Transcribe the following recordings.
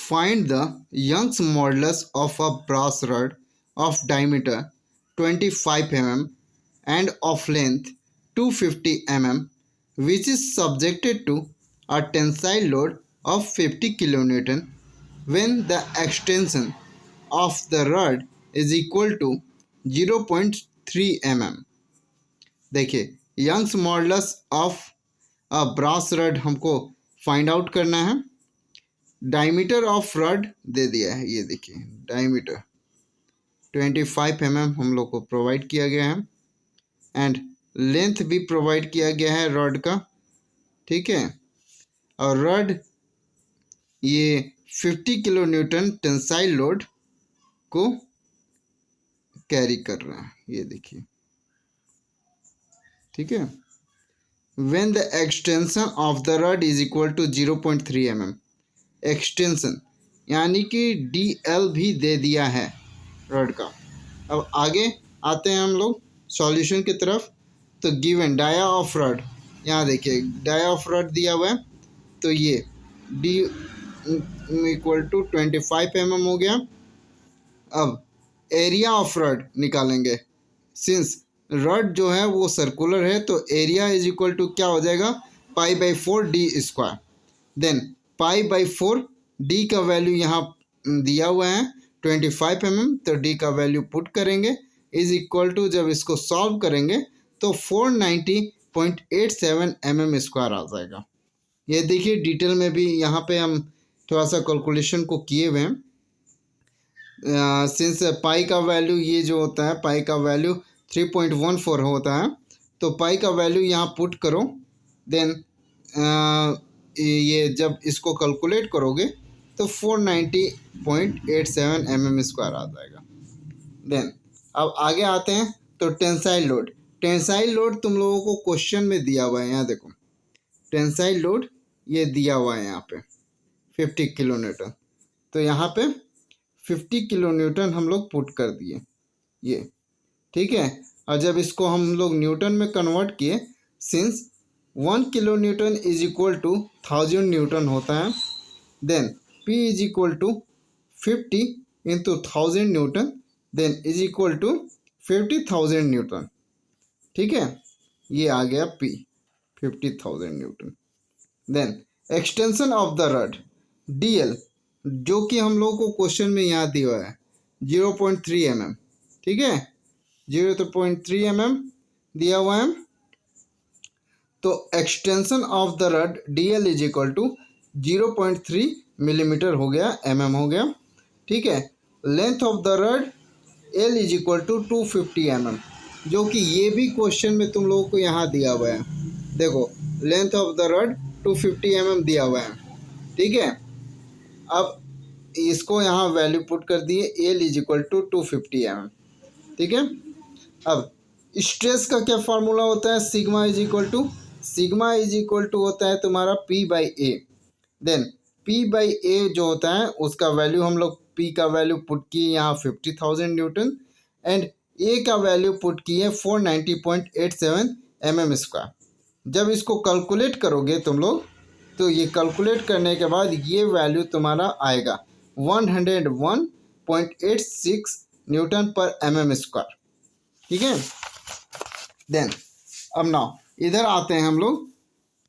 Find the Young's modulus of a brass rod of diameter 25 mm and of length 250 mm which is subjected to a tensile load of 50 kN when the extension of the rod is equal to 0.3 mm। देखिए Young's modulus of a brass rod हमको find out करना है। Diameter of rod दे दिया है, ये देखिए diameter 25 mm हम लोग को प्रोवाइड किया गया है एंड लेंथ भी प्रोवाइड किया गया है रड का, ठीक है। और रड ये 50 किलो न्यूटन टेंसाइल लोड को कैरी कर रहा है, ये देखिए, ठीक है। When the extension of the rod is equal to 0.3 mm, extension यानी कि DL भी दे दिया है रड का। अब आगे आते हैं हम लोग सॉल्यूशन की तरफ। तो गिवन डाया ऑफ रड, यहाँ देखिए डाया ऑफ रड दिया हुआ है, तो ये D इक्वल टू 25 mm हो गया। अब एरिया ऑफ रड निकालेंगे, सिंस रड जो है वो सर्कुलर है तो एरिया इज इक्वल टू क्या हो जाएगा, π/4 d स्क्वायर। देन π/4 d का वैल्यू यहाँ दिया हुआ है 25 mm, तो d का वैल्यू पुट करेंगे इज इक्वल टू, जब इसको सॉल्व करेंगे तो 490.87 mm स्क्वायर आ जाएगा। ये देखिए डिटेल में भी यहाँ पे हम थोड़ा सा कैलकुलेशन को किए हुए हैं। सिंस पाई का वैल्यू ये जो होता है, पाई का वैल्यू 3.14 होता है, तो पाई का वैल्यू यहाँ पुट करो। देन ये जब इसको कैलकुलेट करोगे तो 490.87 mm स्क्वायर आ जाएगा। देन अब आगे आते हैं तो टेंसाइल लोड। टेंसाइल लोड तुम लोगों को क्वेश्चन में दिया हुआ है, यहाँ देखो टेंसाइल लोड ये दिया हुआ है यहाँ पे 50 किलो न्यूटन, तो यहाँ पे 50 किलो न्यूटन हम लोग पुट कर दिए ये, ठीक है। और जब इसको हम लोग न्यूटन में कन्वर्ट किए, since 1 kilonewton is equal to 1000 newton होता है, then P is equal to 50 into 1000 newton, then is equal to 50,000 newton, ठीक है। ये आ गया P 50,000 newton. Then extension of the rod DL, जो कि हम लोग को क्वेश्चन में यहाँ दिया हुआ है 0.3 mm, ठीक है, 0.3 mm दिया हुआ है। तो extension of the rod DL is equal to 0.3 millimetre हो गया, mm हो गया, ठीक है। Length of the rod L is equal to 250 mm, जो कि ये भी क्वेश्चन में तुम लोगों को यहाँ दिया हुआ है। देखो length of the rod 250 mm दिया हुआ है, ठीक है। अब इसको यहाँ वैल्यू पुट कर दिए, L is equal to 250 mm, ठीक है। अब स्ट्रेस का क्या फार्मूला होता है, सिग्मा इज इक्वल टू होता है तुम्हारा P/A। देन P/A जो होता है उसका वैल्यू हम लोग P का वैल्यू पुट किए यहाँ 50,000 न्यूटन एंड A का वैल्यू पुट किए 490.87 mm स्क्वायर। जब इसको कैलकुलेट करोगे तुम लोग, तो ये कैलकुलेट करने के बाद ये वैल्यू तुम्हारा आएगा 101.86 न्यूटन पर mm स्क्वायर, ठीक है। देन अब नाउ इधर आते हैं हम लोग,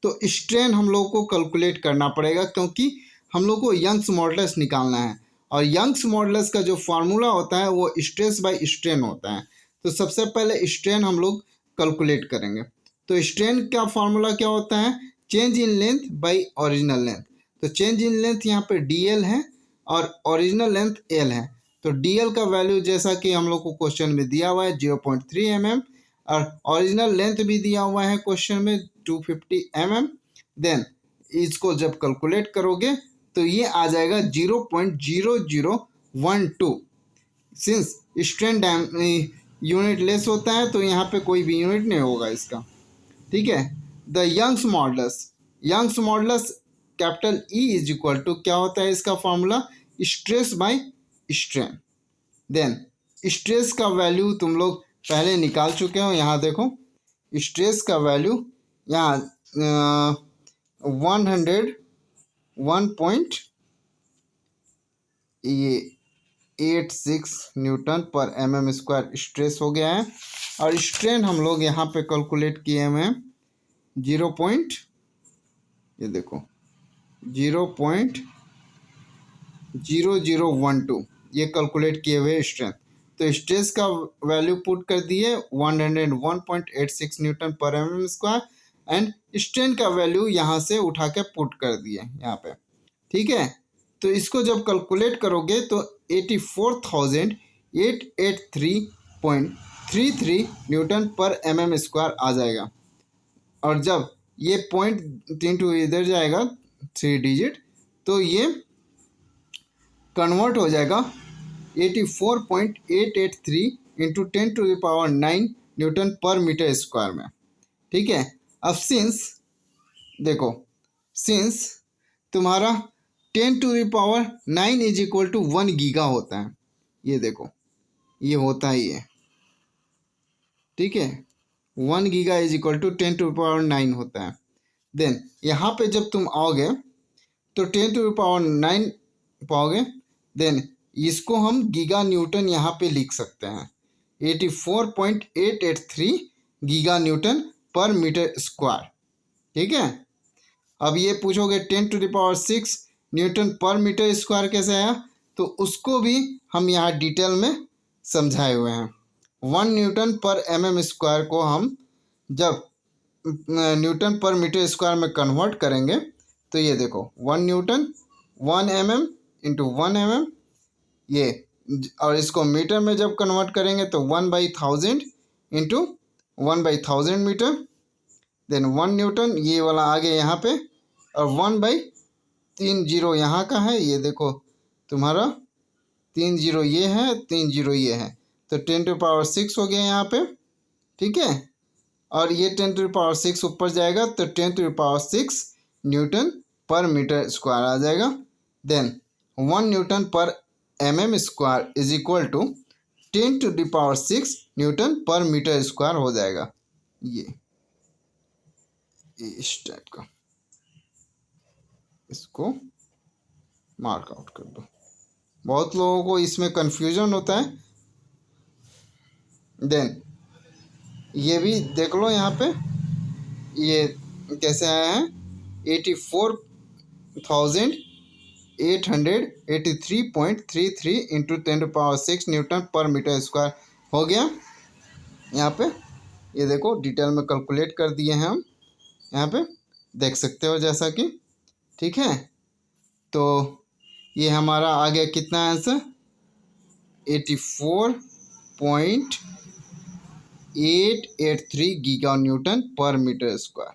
तो स्ट्रेन हम लोग को कैलकुलेट करना पड़ेगा क्योंकि हम लोग को यंग्स मॉडुलस निकालना है, और यंग्स मॉडुलस का जो फार्मूला होता है वो स्ट्रेस बाय स्ट्रेन होता है। तो सबसे पहले स्ट्रेन हम लोग कैलकुलेट करेंगे। तो स्ट्रेन का फार्मूला क्या होता है, change in length bye original length. तो चेंज इन लेंथ यहाँ पे DL है और ओरिजिनल लेंथ L है। तो DL का वैल्यू जैसा कि हम लोग को क्वेश्चन में दिया हुआ है 0.3 mm, और ओरिजिनल लेंथ भी दिया हुआ है क्वेश्चन में 250 mm। देन इसको जब कैलकुलेट करोगे तो ये आ जाएगा 0.0012। सिंस स्ट्रेन यूनिट लेस होता है तो यहाँ पे कोई भी यूनिट नहीं होगा इसका, ठीक है। The Young's modulus capital E is equal to क्या होता है इसका formula, stress by strain. Then stress का वैल्यू तुम लोग पहले निकाल चुके हो, यहाँ देखो स्ट्रेस का वैल्यू यहाँ 101.87 ये 86 न्यूटन पर mm स्क्वायर स्ट्रेस हो गया है। और स्ट्रेन हम लोग यहाँ पे कैलकुलेट किए हुए हैं 0 पॉइंट, ये देखो 0.0012 ये कैलकुलेट किए हुए स्ट्रेंथ। तो स्ट्रेस का वैल्यू पुट कर दिए 101.86 न्यूटन पर mm स्क्वायर एंड स्ट्रेन का वैल्यू यहाँ से उठा के पुट कर दिए यहाँ पे। ठीक है, तो इसको जब कैलकुलेट करोगे तो 84,883.33 न्यूटन पर mm स्क्वायर आ जाएगा। और जब ये 0.32 इधर जाएगा 3 डिजिट, तो ये कन्वर्ट हो जाएगा 84.883 इंटू 10⁹ न्यूटन पर मीटर स्क्वायर में। ठीक है, अब सिंस देखो, सिंस तुम्हारा 10⁹ इज इक्वल टू 1 गीगा होता है, ये देखो ये होता ही है। ठीक है, 1 गीगा इज इक्वल टू 10⁹ होता है। देन यहाँ पे जब तुम आओगे तो 10⁹ पाओगे, देन इसको हम गीगा न्यूटन यहाँ पे लिख सकते हैं 84.883 गीगा न्यूटन पर मीटर स्क्वायर। ठीक है, अब ये पूछोगे 10⁶ न्यूटन पर मीटर स्क्वायर कैसे आया, तो उसको भी हम यहाँ डिटेल में समझाए हुए हैं। 1 न्यूटन पर mm स्क्वायर को हम जब न्यूटन पर मीटर स्क्वायर में कन्वर्ट करेंगे तो ये देखो 1 न्यूटन 1 mm इंटू 1 mm ये, और इसको मीटर में जब कन्वर्ट करेंगे तो 1/1000 इंटू 1/1000 मीटर। देन 1 न्यूटन ये वाला आगे यहाँ पे, और 1/30 यहाँ का है, ये देखो तुम्हारा 30 ये है, 30 ये है, तो 10⁶ हो गया यहाँ पे। ठीक है, और ये 10⁶ ऊपर जाएगा तो 10⁶ न्यूटन पर मीटर स्क्वायर आ जाएगा। देन 1 न्यूटन पर mm square is equal to 10⁶ newton पर मीटर स्क्वायर हो जाएगा। ये इस टाइप का, इसको मार्क आउट कर दो। बहुत लोगों को इसमें कंफ्यूजन होता है। देन ये भी देख लो यहाँ पे ये कैसे आया है 84,883.33 इंटू 10⁶ न्यूटन पर मीटर स्क्वायर हो गया। यहाँ पे ये देखो डिटेल में कैलकुलेट कर दिए हैं हम, यहाँ पे देख सकते हो जैसा कि। ठीक है, तो ये हमारा आ गया कितना आंसर 84.883 गीगा न्यूटन पर मीटर स्क्वायर।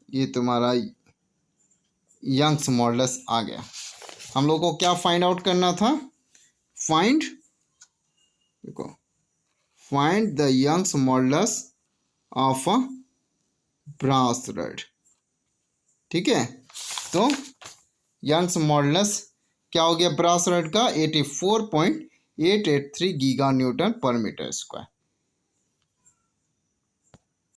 ये तुम्हारा यंग्स मॉडुलस आ गया। हम लोग को क्या फाइंड आउट करना था, देखो find the Young's modulus of a brass rod. ठीक है, तो यंग्स मॉडुलस क्या हो गया ब्रास रड का 84.883 गीगा न्यूटन पर मीटर स्क्वायर।